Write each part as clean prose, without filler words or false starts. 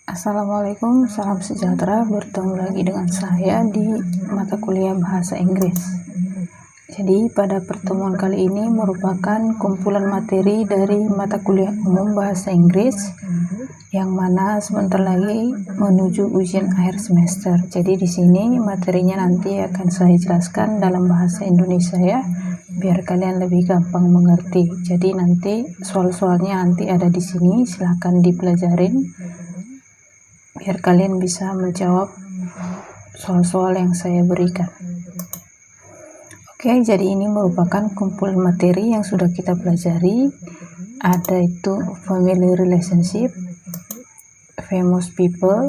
Assalamualaikum, salam sejahtera. Bertemu lagi dengan saya di mata kuliah bahasa Inggris. Jadi pada pertemuan kali ini merupakan kumpulan materi dari mata kuliah umum bahasa Inggris yang mana sebentar lagi menuju ujian akhir semester. Jadi di sini materinya nanti akan saya jelaskan dalam bahasa Indonesia ya, biar kalian lebih gampang mengerti. Jadi nanti soal-soalnya nanti ada di sini, silahkan dipelajarin biar kalian bisa menjawab soal-soal yang saya berikan. Oke, jadi ini merupakan kumpulan materi yang sudah kita pelajari. Ada itu family relationship, famous people,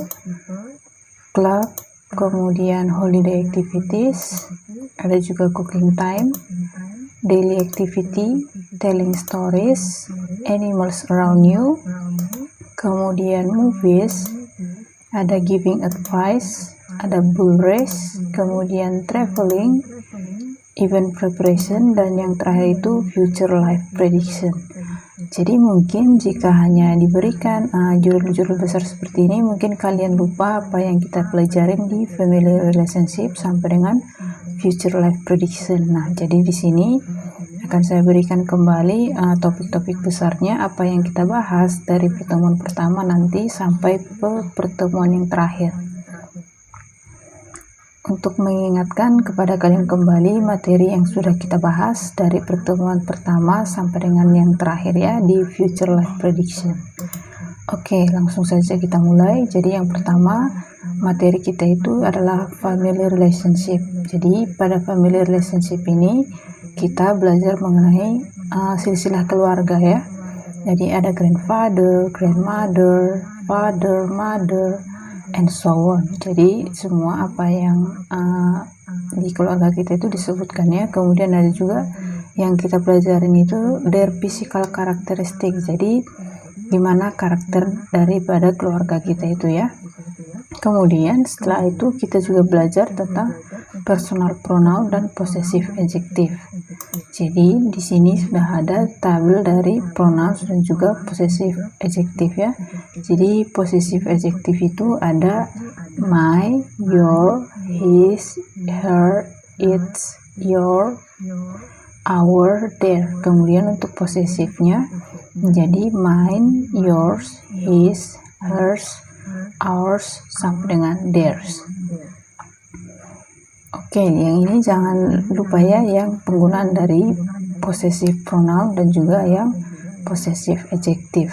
club, kemudian holiday activities, ada juga cooking time, daily activity, telling stories, animals around you, kemudian movies, ada giving advice, ada bull race, kemudian traveling, event preparation, dan yang terakhir itu future life prediction. Jadi mungkin jika hanya diberikan judul-judul besar seperti ini, mungkin kalian lupa apa yang kita pelajarin di family relationship sampai dengan future life prediction. Nah, jadi di sini akan saya berikan kembali topik-topik besarnya, apa yang kita bahas dari pertemuan pertama nanti sampai ke pertemuan yang terakhir. Untuk mengingatkan kepada kalian kembali materi yang sudah kita bahas dari pertemuan pertama sampai dengan yang terakhir ya, di future life prediction. Oke, langsung saja kita mulai. Jadi yang pertama materi kita itu adalah family relationship. Jadi pada family relationship ini kita belajar mengenai silsilah keluarga ya. Jadi ada grandfather, grandmother, father, mother, and so on. Jadi semua apa yang di keluarga kita itu disebutkan ya. Kemudian ada juga yang kita pelajarin itu their physical characteristic. Jadi gimana karakter daripada keluarga kita itu ya. Kemudian setelah itu kita juga belajar tentang personal pronoun dan possessive adjective. Jadi di sini sudah ada tabel dari pronouns dan juga possessive adjective ya. Jadi possessive adjective itu ada my, your, his, her, its, your, our, their. Kemudian untuk possessive-nya menjadi mine, yours, his, hers, ours, sampai dengan theirs. Oke, yang ini jangan lupa ya, yang penggunaan dari possessive pronoun dan juga yang possessive adjective.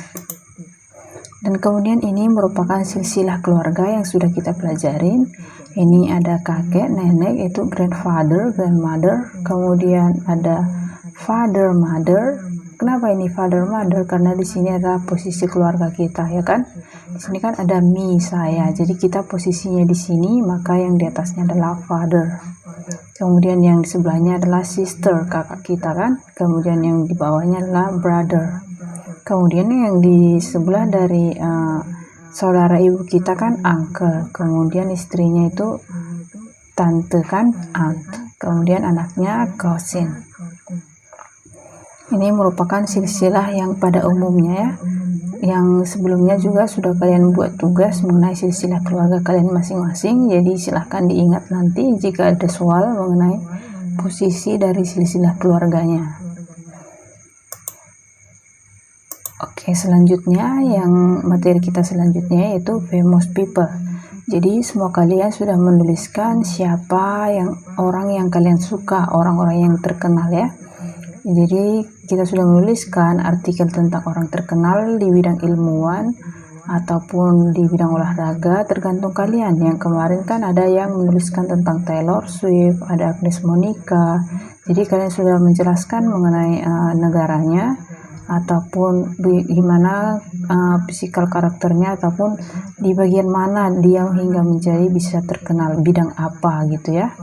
Dan kemudian ini merupakan silsilah keluarga yang sudah kita pelajarin. Ini ada kakek, nenek, itu grandfather, grandmother. Kemudian ada father, mother. Kenapa ini father, mother? Karena di sini adalah posisi keluarga kita ya kan. Di sini kan ada me, saya. Jadi kita posisinya di sini, maka yang di atasnya adalah father. Kemudian yang di sebelahnya adalah sister, kakak kita kan. Kemudian yang di bawahnya adalah brother. Kemudian yang di sebelah dari saudara ibu kita kan uncle. Kemudian istrinya itu tante kan, aunt. Kemudian anaknya cousin. Ini merupakan silsilah yang pada umumnya ya. Yang sebelumnya juga sudah kalian buat tugas mengenai silsilah keluarga kalian masing-masing. Jadi silahkan diingat nanti jika ada soal mengenai posisi dari silsilah keluarganya. Oke, selanjutnya yang materi kita selanjutnya yaitu famous people. Jadi semua kalian sudah menuliskan siapa orang yang kalian suka, orang-orang yang terkenal ya. Jadi kita sudah menuliskan artikel tentang orang terkenal di bidang ilmuwan ataupun di bidang olahraga, tergantung kalian. Yang kemarin kan ada yang menuliskan tentang Taylor Swift, ada Agnes Monica. Jadi kalian sudah menjelaskan mengenai negaranya ataupun gimana physical karakternya ataupun di bagian mana dia hingga menjadi bisa terkenal, bidang apa gitu ya.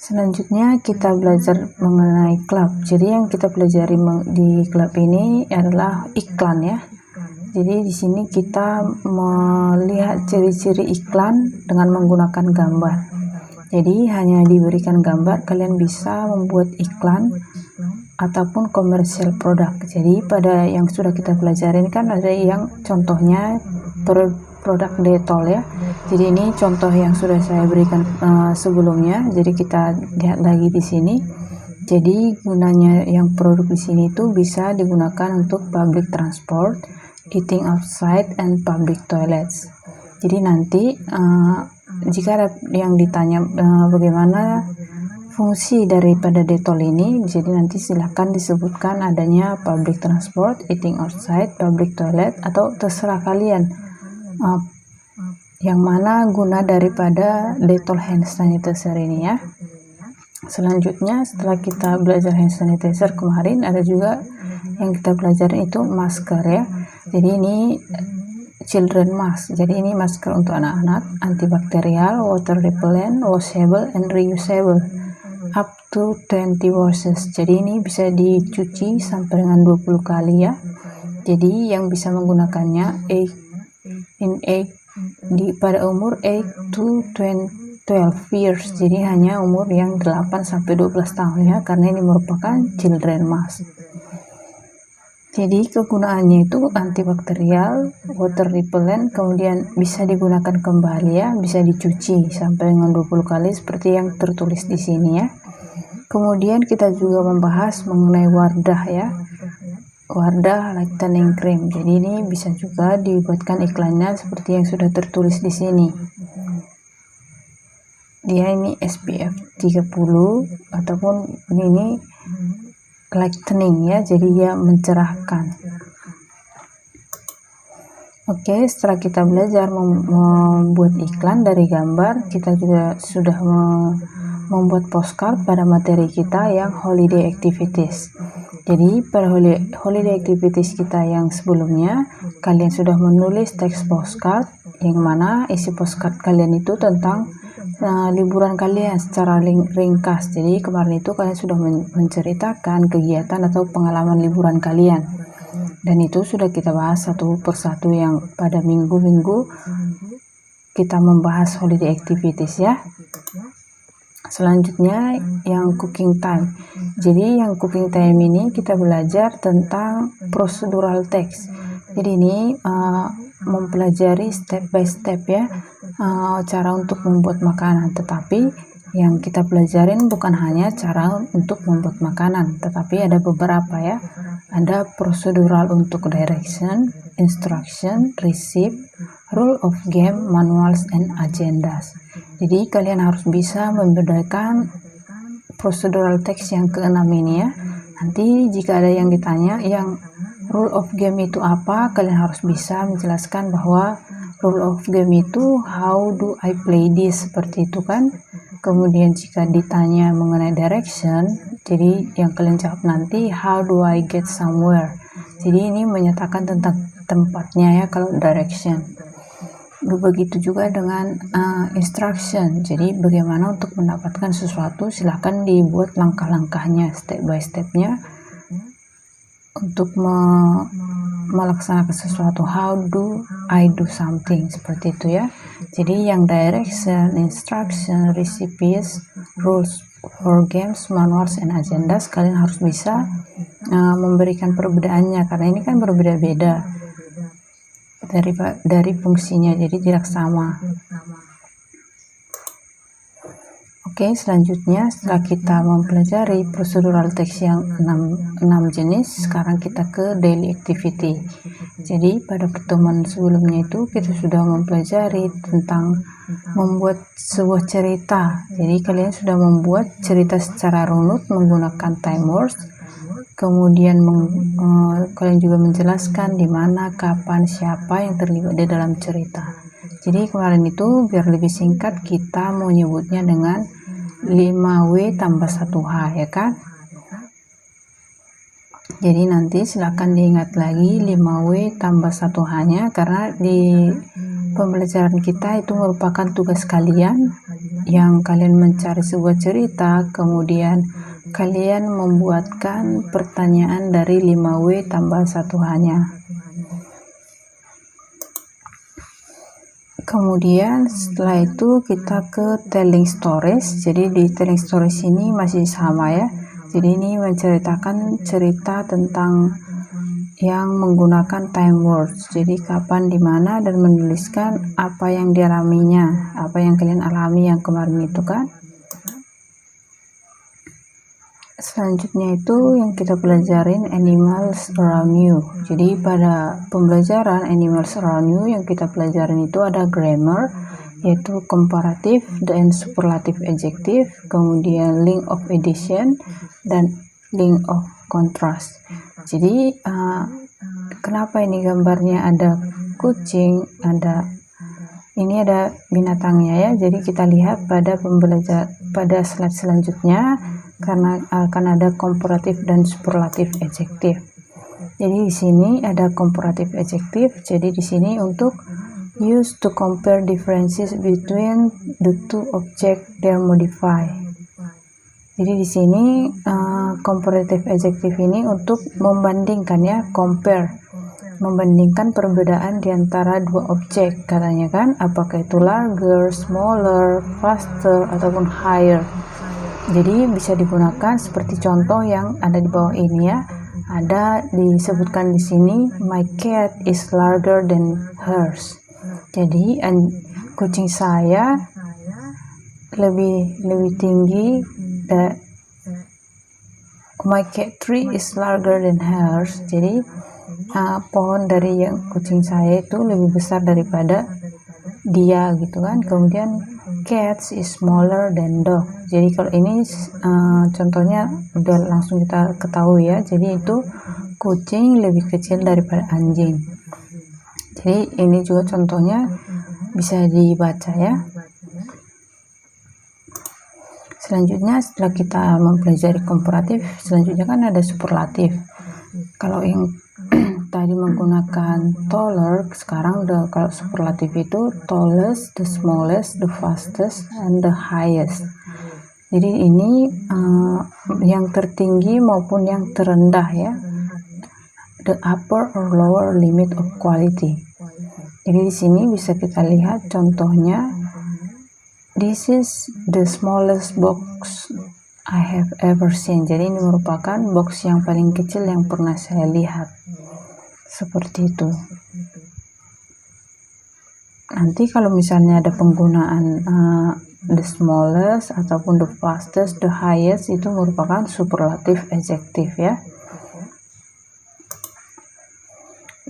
Selanjutnya kita belajar mengenai klub. Jadi yang kita pelajari di klub ini adalah iklan ya. Jadi di sini kita melihat ciri-ciri iklan dengan menggunakan gambar. Jadi hanya diberikan gambar, kalian bisa membuat iklan ataupun commercial product. Jadi pada yang sudah kita pelajarin kan ada yang contohnya produk detol ya. Jadi ini contoh yang sudah saya berikan sebelumnya. Jadi kita lihat lagi di sini. Jadi gunanya yang produk di sini itu bisa digunakan untuk public transport, eating outside, and public toilets. Jadi nanti jika ada yang ditanya bagaimana fungsi daripada detol ini, jadi nanti silahkan disebutkan adanya public transport, eating outside, public toilet, atau terserah kalian yang mana guna daripada detol hand sanitizer ini ya. Selanjutnya setelah kita belajar hand sanitizer kemarin, ada juga yang kita pelajari itu masker ya. Jadi ini children mask. Jadi ini masker untuk anak-anak, antibakterial, water repellent, washable, and reusable up to 20 washes. Jadi ini bisa dicuci sampai dengan 20 kali ya. Jadi yang bisa menggunakannya pada umur 8 to 12 years. Jadi hanya umur yang 8 sampai 12 tahun ya, karena ini merupakan children mask. Jadi kegunaannya itu antibakterial, water repellent, kemudian bisa digunakan kembali ya, bisa dicuci sampai dengan 20 kali seperti yang tertulis di sini ya. Kemudian kita juga membahas mengenai Wardah ya. Wardah lightening cream. Jadi ini bisa juga dibuatkan iklannya seperti yang sudah tertulis di sini. Dia ini SPF 30 ataupun ini lightening ya, jadi dia mencerahkan. Oke, setelah kita belajar membuat iklan dari gambar, kita juga sudah membuat postcard pada materi kita yang holiday activities. Jadi pada holiday activities kita yang sebelumnya, kalian sudah menulis teks postcard yang mana isi postcard kalian itu tentang liburan kalian secara ringkas. Jadi kemarin itu kalian sudah menceritakan kegiatan atau pengalaman liburan kalian, dan itu sudah kita bahas satu persatu yang pada minggu-minggu kita membahas holiday activities ya. Selanjutnya yang cooking time. Jadi yang cooking time ini kita belajar tentang procedural text. Jadi ini mempelajari step by step ya, cara untuk membuat makanan. Tetapi yang kita pelajarin bukan hanya cara untuk membuat makanan, tetapi ada beberapa ya. Ada procedural untuk direction, instruction, receipt, rule of game, manuals, and agendas. Jadi kalian harus bisa membedakan procedural text yang ke-6 ini ya. Nanti jika ada yang ditanya yang rule of game itu apa, kalian harus bisa menjelaskan bahwa rule of game itu how do I play this, seperti itu kan. Kemudian jika ditanya mengenai direction, jadi yang kalian jawab nanti how do I get somewhere. Jadi ini menyatakan tentang tempatnya ya kalau direction. Begitu juga dengan instruction. Jadi bagaimana untuk mendapatkan sesuatu, silahkan dibuat langkah-langkahnya, step by stepnya untuk melaksanakan sesuatu. How do I do something, seperti itu ya. Jadi yang direction, instruction, recipes, rules for games, manuals, and agendas, kalian harus bisa memberikan perbedaannya, karena ini kan berbeda-beda dari fungsinya, jadi tidak sama. Oke, selanjutnya setelah kita mempelajari procedural text yang 6 jenis, sekarang kita ke daily activity. Jadi pada pertemuan sebelumnya itu kita sudah mempelajari tentang membuat sebuah cerita. Jadi kalian sudah membuat cerita secara runut menggunakan time words. Kemudian kalian juga menjelaskan di mana, kapan, siapa yang terlibat di dalam cerita. Jadi kemarin itu biar lebih singkat kita mau nyebutnya dengan 5W tambah 1H ya kan. Jadi nanti silakan diingat lagi 5W tambah 1H nya, karena di pembelajaran kita itu merupakan tugas kalian yang kalian mencari sebuah cerita, kemudian kalian membuatkan pertanyaan dari 5W tambah 1H nya. Kemudian setelah itu kita ke telling stories. Jadi di telling stories ini masih sama ya. Jadi ini menceritakan cerita tentang yang menggunakan time words. Jadi kapan, di mana, dan menuliskan apa yang dialaminya, apa yang kalian alami yang kemarin itu kan. Selanjutnya itu yang kita pelajarin animals around you. Jadi pada pembelajaran animals around you yang kita pelajarin itu ada grammar, yaitu comparative dan superlative adjective, kemudian link of addition dan link of contrast. Jadi kenapa ini gambarnya ada kucing, ini ada binatangnya ya. Jadi kita lihat pada pada slide selanjutnya, karena akan ada comparative dan superlative adjective. Jadi di sini ada comparative adjective. Jadi di sini untuk use to compare differences between the two objects they modify. Jadi di sini comparative adjective ini untuk membandingkan ya, compare, membandingkan perbedaan di antara dua objek, katanya kan, apakah itu larger, smaller, faster, ataupun higher. Jadi bisa digunakan seperti contoh yang ada di bawah ini ya. Ada disebutkan di sini, my cat is larger than hers. Jadi kucing saya lebih tinggi, my cat tree is larger than hers. Jadi pohon dari yang kucing saya itu lebih besar daripada dia gitu kan. Kemudian cats is smaller than dog. Jadi kalau ini contohnya udah langsung kita ketahui ya. Jadi itu kucing lebih kecil daripada anjing. Jadi ini juga contohnya bisa dibaca ya. Selanjutnya setelah kita mempelajari komparatif, selanjutnya kan ada superlatif. Kalau yang tadi menggunakan taller, sekarang udah kalau superlatif itu tallest, the smallest, the fastest, and the highest. Jadi ini yang tertinggi maupun yang terendah ya, the upper or lower limit of quality. Jadi di sini bisa kita lihat contohnya, this is the smallest box I have ever seen. Jadi ini merupakan box yang paling kecil yang pernah saya lihat. Seperti itu. Nanti kalau misalnya ada penggunaan the smallest ataupun the fastest, the highest, itu merupakan superlative adjective ya.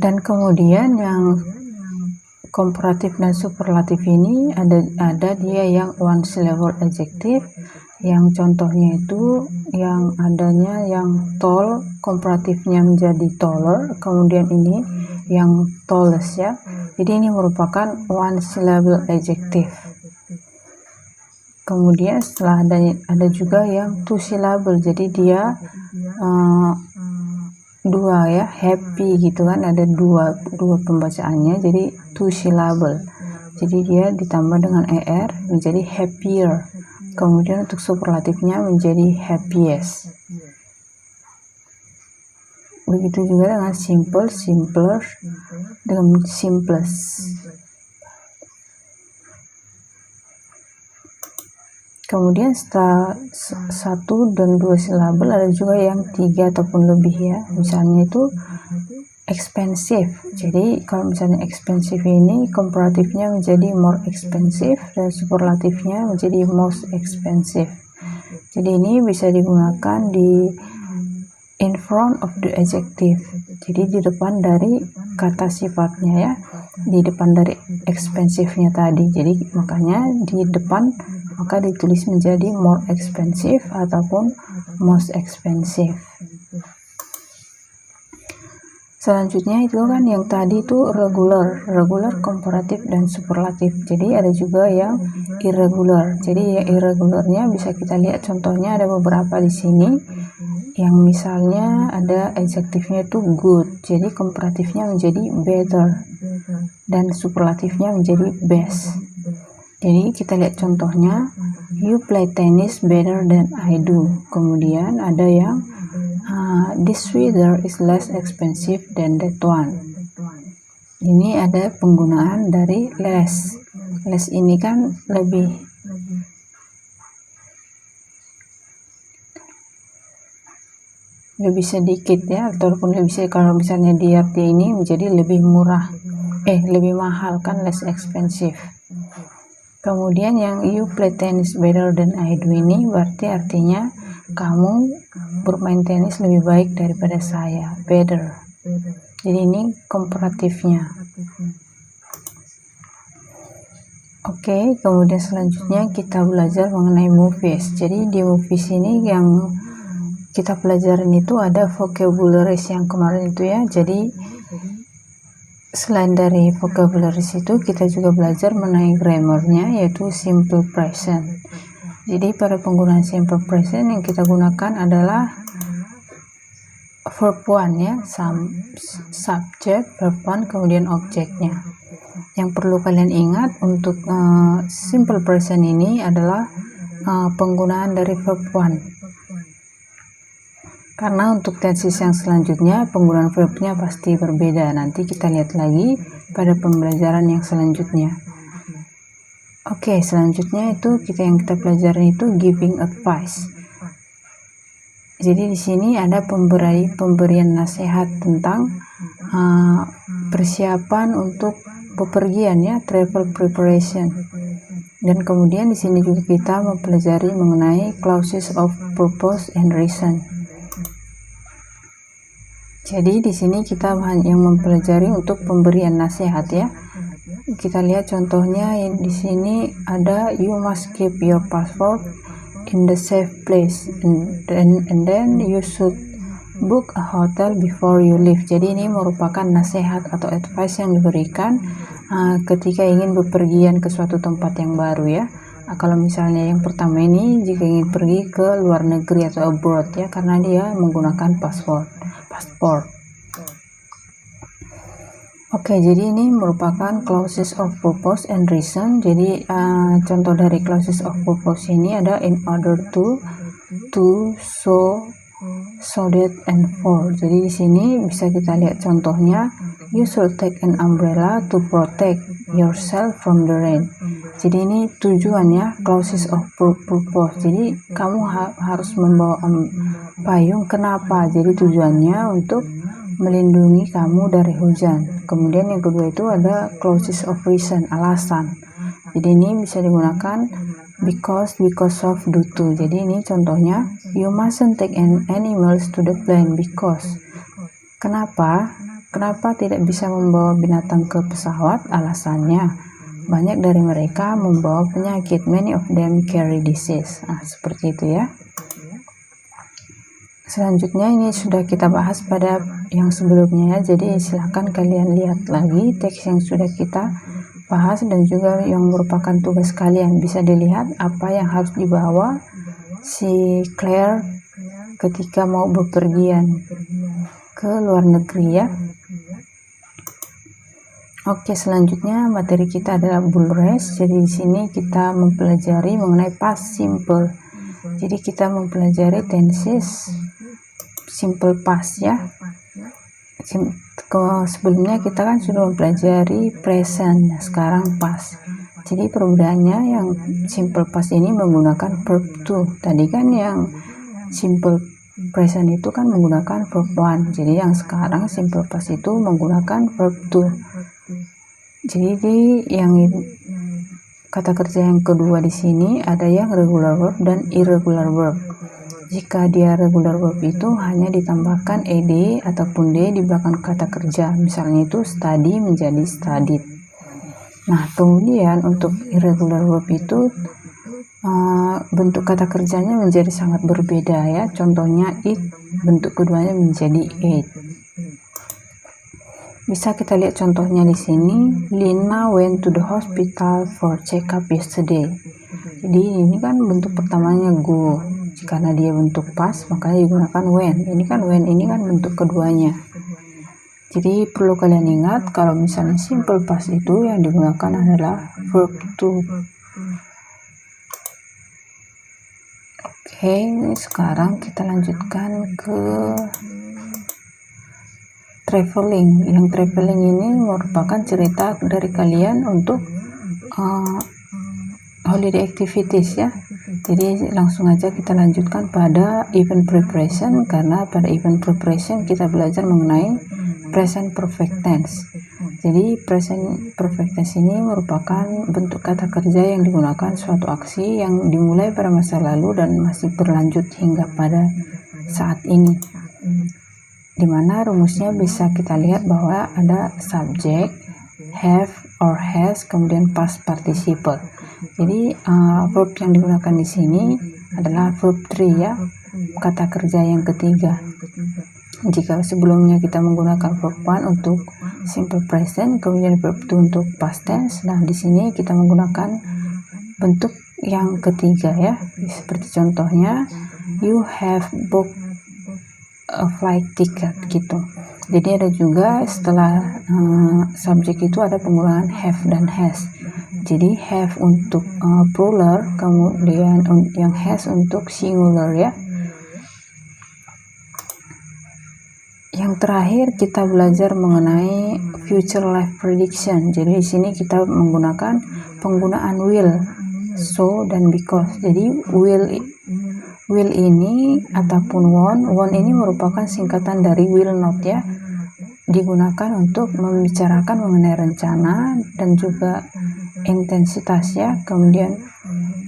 Dan kemudian yang komparatif dan superlatif ini ada dia yang one syllable adjective, yang contohnya itu yang adanya yang tall, komparatifnya menjadi taller, kemudian ini yang tallest ya. Jadi ini merupakan one syllable adjective. Kemudian setelah ada juga yang two syllable, jadi dia dua ya, happy gitu kan, ada dua pembacaannya, jadi two syllable. Jadi dia ditambah dengan er menjadi happier. Kemudian untuk superlatifnya menjadi happiest. Begitu juga dengan simple, simpler, dengan simplest. Kemudian setelah 1 dan 2 silabel ada juga yang 3 ataupun lebih ya. Misalnya itu expensive. Jadi kalau misalnya expensive ini komparatifnya menjadi more expensive dan superlatifnya menjadi most expensive. Jadi ini bisa digunakan di in front of the adjective. Jadi di depan dari kata sifatnya ya, di depan dari expensive-nya tadi. Jadi makanya di depan maka ditulis menjadi more expensive ataupun most expensive. Selanjutnya itu kan yang tadi itu regular, komparatif dan superlatif. Jadi ada juga yang irregular. Jadi yang irregularnya bisa kita lihat contohnya ada beberapa di sini. Yang misalnya ada adjektifnya itu good. Jadi komparatifnya menjadi better dan superlatifnya menjadi best. Jadi kita lihat contohnya, you play tennis better than I do. Kemudian ada yang this sweater is less expensive than that one. Ini ada penggunaan dari less. Less ini kan lebih. lebih sedikit ya, ataupun lebih sedikit. Kalau misalnya di arti ini menjadi lebih murah, lebih mahal kan, less expensive. Kemudian yang you play tennis better than I do ini berarti artinya kamu bermain tenis lebih baik daripada saya, better. Jadi ini komparatifnya. Oke, kemudian selanjutnya kita belajar mengenai movies. Jadi di movies ini yang kita pelajarin itu ada vocabularies yang kemarin itu ya. Jadi selain dari vocabularies itu kita juga belajar mengenai grammarnya, yaitu simple present. Jadi pada penggunaan simple present yang kita gunakan adalah verb one ya, subject, verb one, kemudian objeknya. Yang perlu kalian ingat untuk simple present ini adalah penggunaan dari verb one. Karena untuk tenses yang selanjutnya penggunaan verbnya pasti berbeda. Nanti kita lihat lagi pada pembelajaran yang selanjutnya. Oke, selanjutnya itu yang kita pelajari itu giving advice. Jadi di sini ada pemberian nasihat tentang persiapan untuk bepergian ya, travel preparation. Dan kemudian di sini juga kita mempelajari mengenai clauses of purpose and reason. Jadi di sini kita hanya mempelajari untuk pemberian nasihat ya. Kita lihat contohnya di sini ada you must keep your passport in the safe place and then you should book a hotel before you leave. Jadi ini merupakan nasihat atau advice yang diberikan ketika ingin bepergian ke suatu tempat yang baru ya. Kalau misalnya yang pertama ini jika ingin pergi ke luar negeri atau abroad ya, karena dia menggunakan paspor. Oke, jadi ini merupakan clauses of purpose and reason. Jadi contoh dari clauses of purpose ini ada in order to, so that, and for. Jadi di sini bisa kita lihat contohnya, you should take an umbrella to protect yourself from the rain. Jadi ini tujuannya clauses of purpose. Jadi kamu harus membawa payung. Kenapa? Jadi tujuannya untuk melindungi kamu dari hujan. Kemudian yang kedua itu ada clauses of reason, alasan. Jadi ini bisa digunakan because of, due to. Jadi ini contohnya, you mustn't take animals to the plane because. Kenapa tidak bisa membawa binatang ke pesawat? Alasannya banyak dari mereka membawa penyakit, many of them carry disease. Nah, seperti itu ya. Selanjutnya ini sudah kita bahas pada yang sebelumnya ya, jadi silahkan kalian lihat lagi teks yang sudah kita bahas dan juga yang merupakan tugas kalian. Bisa dilihat apa yang harus dibawa si Claire ketika mau bepergian ke luar negeri ya. Oke, selanjutnya materi kita adalah bull race. Jadi di sini kita mempelajari mengenai past simple. Jadi kita mempelajari tenses simple past ya. Sebelumnya kita kan sudah mempelajari present, nah sekarang past. Jadi perbedaannya yang simple past ini menggunakan verb to. Tadi kan yang simple present itu kan menggunakan verb one. Jadi yang sekarang simple past itu menggunakan verb to. Jadi yang kata kerja yang kedua di sini ada yang regular verb dan irregular verb. Jika dia regular verb itu hanya ditambahkan ed ataupun d di belakang kata kerja. Misalnya itu study menjadi studied. Nah, kemudian untuk irregular verb itu bentuk kata kerjanya menjadi sangat berbeda ya. Contohnya it, bentuk keduanya menjadi ate. Bisa kita lihat contohnya di sini. Lina went to the hospital for check-up yesterday. Jadi ini kan bentuk pertamanya go. Karena dia bentuk past makanya digunakan when. Ini kan when, ini kan bentuk keduanya. Jadi perlu kalian ingat kalau misalnya simple past itu yang digunakan adalah verb to. Oke, sekarang kita lanjutkan ke traveling. Yang traveling ini merupakan cerita dari kalian untuk holiday activities ya. Jadi langsung aja kita lanjutkan pada event preparation, karena pada event preparation kita belajar mengenai present perfect tense. Jadi present perfect tense ini merupakan bentuk kata kerja yang digunakan suatu aksi yang dimulai pada masa lalu dan masih berlanjut hingga pada saat ini. Dimana rumusnya bisa kita lihat bahwa ada subject, have or has, kemudian past participle. Jadi verb yang digunakan di sini adalah verb 3 ya, kata kerja yang ketiga. Jika sebelumnya kita menggunakan verb 1 untuk simple present, kemudian verb 2 untuk past tense, nah di sini kita menggunakan bentuk yang ketiga ya. Seperti contohnya, you have booked a flight ticket gitu. Jadi ada juga setelah subjek itu ada pengulangan have dan has. Jadi have untuk plural, kemudian yang has untuk singular ya. Yang terakhir kita belajar mengenai future life prediction. Jadi di sini kita menggunakan penggunaan will, so dan because. Jadi will ini ataupun want ini merupakan singkatan dari will not ya, digunakan untuk membicarakan mengenai rencana dan juga intensitas ya, kemudian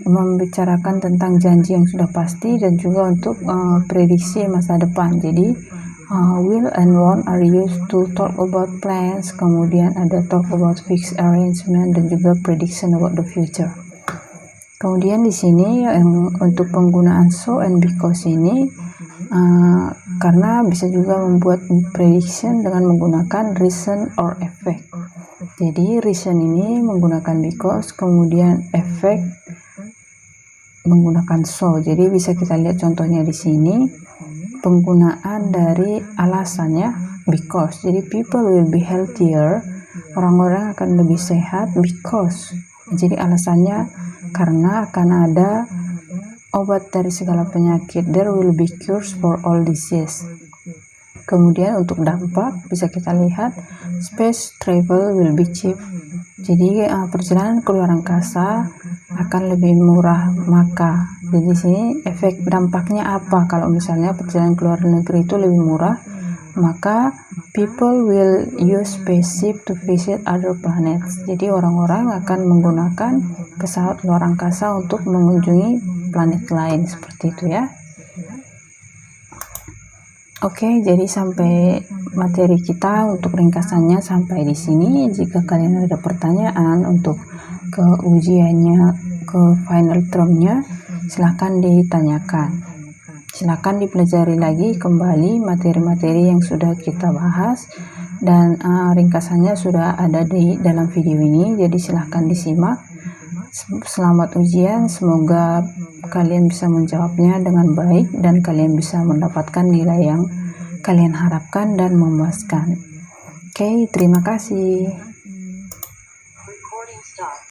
membicarakan tentang janji yang sudah pasti dan juga untuk prediksi masa depan. Jadi will and want are used to talk about plans, kemudian ada talk about fixed arrangement dan juga prediction about the future. Kemudian di sini yang untuk penggunaan so and because ini karena bisa juga membuat prediction dengan menggunakan reason or effect. Jadi reason ini menggunakan because, kemudian effect menggunakan so. Jadi bisa kita lihat contohnya di sini penggunaan dari alasannya because. Jadi people will be healthier, orang-orang akan lebih sehat because. Jadi alasannya karena akan ada obat dari segala penyakit, there will be cures for all disease. Kemudian untuk dampak bisa kita lihat space travel will be cheap. Jadi perjalanan ke luar angkasa akan lebih murah. Maka di sini efek dampaknya apa kalau misalnya perjalanan ke luar negeri itu lebih murah? Maka people will use spaceship to visit other planets. Jadi orang-orang akan menggunakan pesawat luar angkasa untuk mengunjungi planet lain, seperti itu ya. Oke, jadi sampai materi kita untuk ringkasannya sampai di sini. Jika kalian ada pertanyaan untuk ke ujiannya, ke final termnya, silahkan ditanyakan. Silakan dipelajari lagi kembali materi-materi yang sudah kita bahas, dan ringkasannya sudah ada di dalam video ini, jadi silahkan disimak. Selamat ujian, semoga kalian bisa menjawabnya dengan baik dan kalian bisa mendapatkan nilai yang kalian harapkan dan memuaskan. Oke, terima kasih. Recording stop.